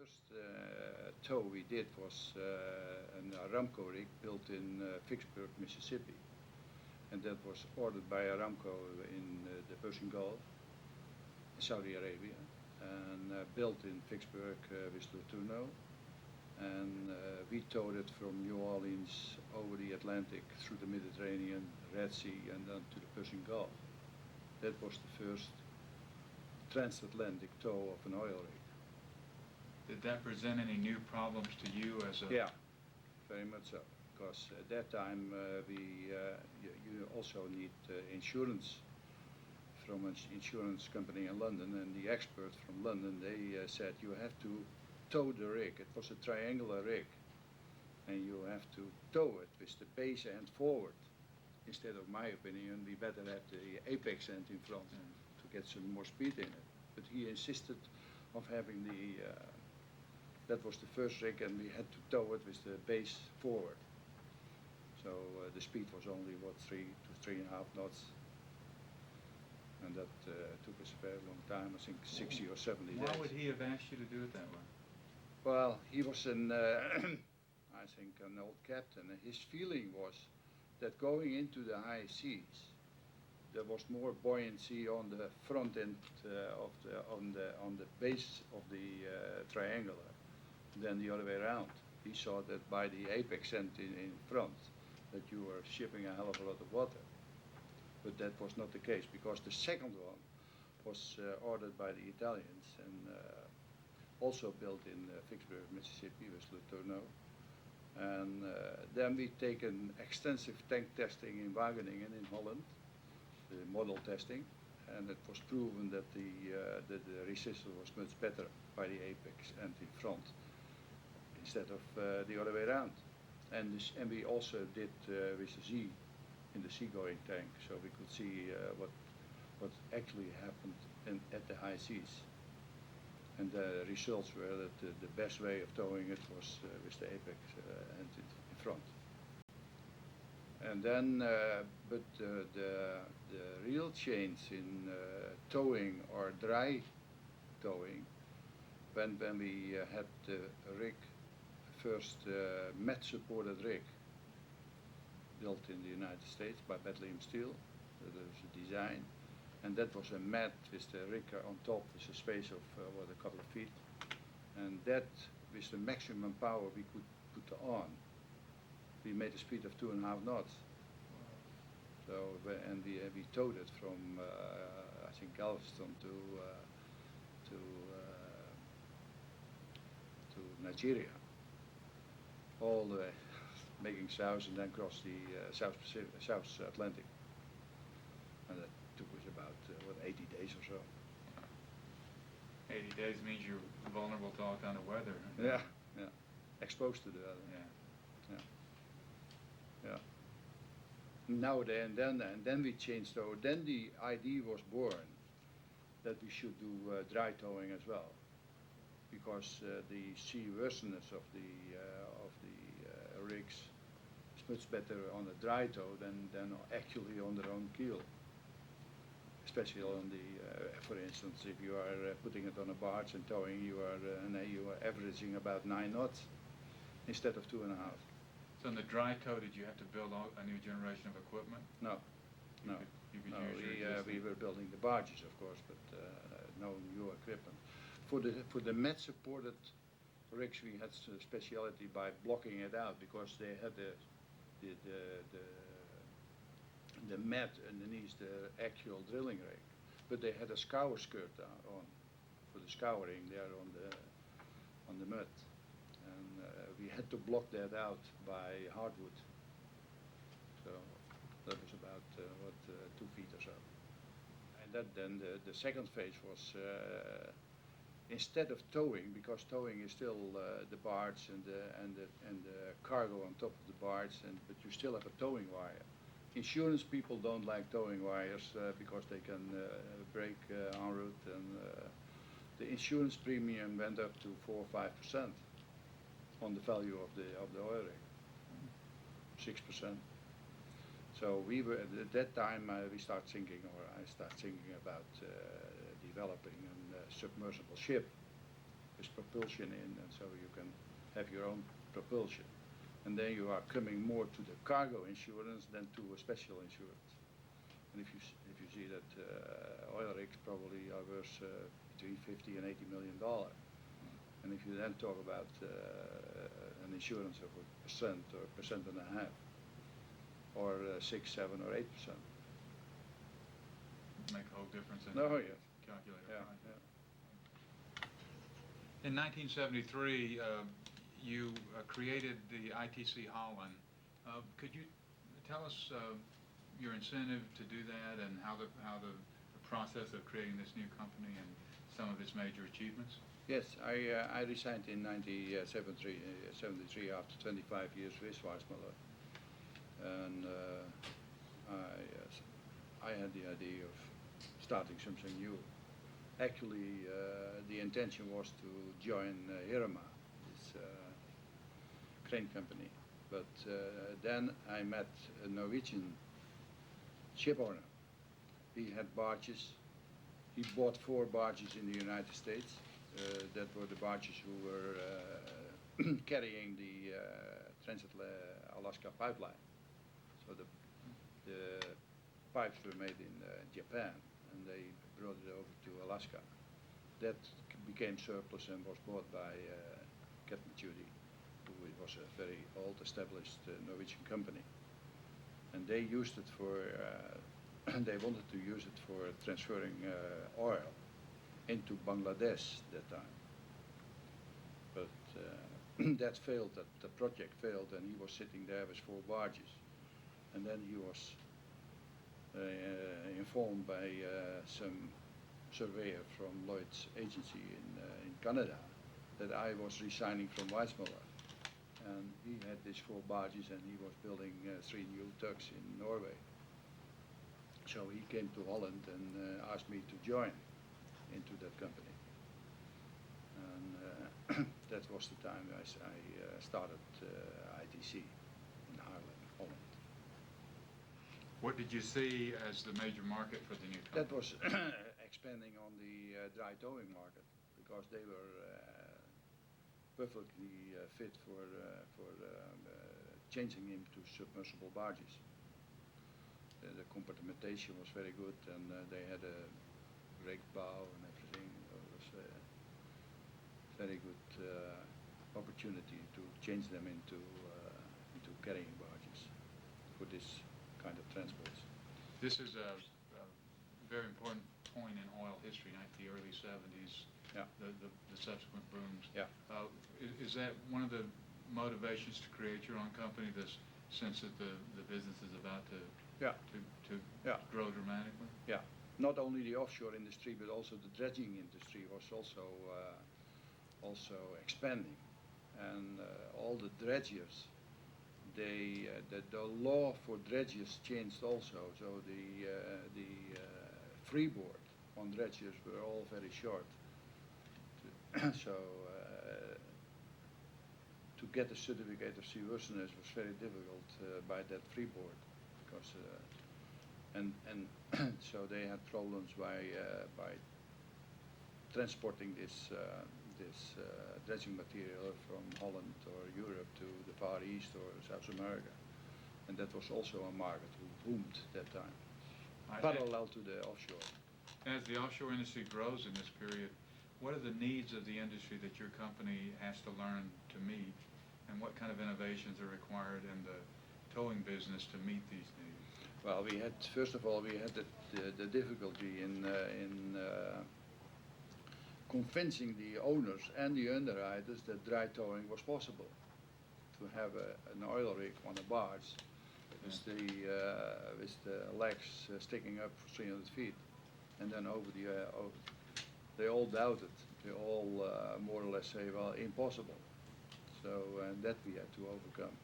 First tow we did was an Aramco rig built in Vicksburg, Mississippi, and that was ordered by Aramco in the Persian Gulf, Saudi Arabia, and built in Vicksburg with Letourneau, and we towed it from New Orleans over the Atlantic through the Mediterranean, Red Sea, and then to the Persian Gulf. That was the first transatlantic tow of an oil rig. Did that present any new problems to you as a... Yeah, very much so, because at that time you also need insurance from an insurance company in London, and the expert from London, they said you have to tow the rig. It was a triangular rig, and you have to tow it with the base end forward. Instead of my opinion, we better have the apex end in front to get some more speed in it. But he insisted of having that was the first rig, and we had to tow it with the base forward. So the speed was only, what, 3 to 3.5 knots. And that took us a very long time, I think 60 or 70 days. Why would he have asked you to do it that way? Well, he was I think an old captain, and his feeling was that going into the high seas, there was more buoyancy on the front end on the base of the triangular than the other way around. He saw that by the apex end in front, that you were shipping a hell of a lot of water. But that was not the case, because the second one was ordered by the Italians and also built in Vicksburg, Mississippi, with Letourneau. And then we taken extensive tank testing in Wageningen in Holland, the model testing, and it was proven that the resistance was much better by the apex and in front instead of the other way around. And we also did with the Z in the seagoing tank, so we could see what actually happened at the high seas. And the results were that the best way of towing it was with the apex end in front. And then, but the real change in towing or dry towing, when we had the rig, first mat-supported rig, built in the United States by Bethlehem Steel. That was a design, and that was a mat with the rig on top with a space of a couple of feet, and that with the maximum power we could put on, we made a speed of 2.5 knots. So and we towed it from I think Galveston to Nigeria, all the way, making south and then cross the South Atlantic. And that took us about, 80 days or so. 80 days means you're vulnerable to all kind of weather. Yeah, yeah. Exposed to the weather. Yeah. Now and then we changed over. Then the idea was born that we should do dry towing as well, because the seaworthiness of the rigs is much better on a dry tow than actually on their own keel. Especially on the, for instance, if you are putting it on a barge and towing, you are averaging about 9 knots instead of 2.5. So in the dry tow, did you have to build a new generation of equipment? No. We were building the barges, of course, but no new equipment. For the mat-supported rigs, we had a speciality by blocking it out, because they had the mat underneath the actual drilling rig, but they had a scour skirt on for the scouring there on the mud, and we had to block that out by hardwood. So that was about 2 feet or so. And then the second phase was instead of towing, because towing is still the barge and the cargo on top of the barge, but you still have a towing wire. Insurance people don't like towing wires because they can break en route, and the insurance premium went up to 4 or 5% on the value of the oil rig, 6%. So we were at that time I started thinking about developing a submersible ship with propulsion in, and so you can have your own propulsion. And then you are coming more to the cargo insurance than to a special insurance. And if you see that oil rigs probably are worth between $50 and $80 million, and if you then talk about an insurance of 1% or 1.5%, or 6, 7, or 8%. Make a whole difference in Oh, the yes. calculator. Yeah, Right. yeah. In 1973, you created the I.T.C. Holland. Could you tell us your incentive to do that and how the process of creating this new company and some of its major achievements? Yes, I resigned in 1973 after 25 years with Wijsmuller, and I had the idea of starting something new. Actually, the intention was to join Ravenna, this crane company, but then I met a Norwegian ship owner. He had barges. He bought 4 barges in the United States. That were the barges who were carrying the Trans-Alaska pipeline. So the pipes were made in Japan, and they brought it over to Alaska. That became surplus and was bought by Captain Judy, who was a very old established Norwegian company. And they used it for, they wanted to use it for transferring oil into Bangladesh that time. But that failed, the project failed, and he was sitting there with 4 barges. And then he was informed by some surveyor from Lloyd's agency in Canada that I was resigning from Wijsmuller. And he had these 4 barges, and he was building 3 new tugs in Norway. So he came to Holland and asked me to join into that company. And that was the time I started I.T.C. in Holland. What did you see as the major market for the new company? That was expanding on the dry towing market, because they were perfectly fit for changing into submersible barges. The compartmentation was very good, and they had a rigged bow and everything. It was a very good opportunity to change them into carrying barges for this kind of transports. This is a very important point in oil history, the early 70s, Yeah. the subsequent booms. Yeah. Is that one of the motivations to create your own company, this sense that the business is about to Yeah. Yeah. grow dramatically? Yeah. Not only the offshore industry, but also the dredging industry was also expanding, and all the dredgers, the law for dredgers changed also. So the freeboard on dredgers were all very short. So to get a certificate of seaworthiness was very difficult by that freeboard, because and so they had problems by transporting this dredging material from Holland or Europe to the Far East or South America, and that was also a market who boomed that time, parallel to the offshore. As the offshore industry grows in this period, what are the needs of the industry that your company has to learn to meet, and what kind of innovations are required in the towing business to meet these needs? Well, first of all, we had the difficulty in convincing the owners and the underwriters that dry towing was possible. To have an oil rig on a barge with the legs sticking up for 300 feet, and then over they all doubted. They all more or less say, well, impossible. So, and that we had to overcome.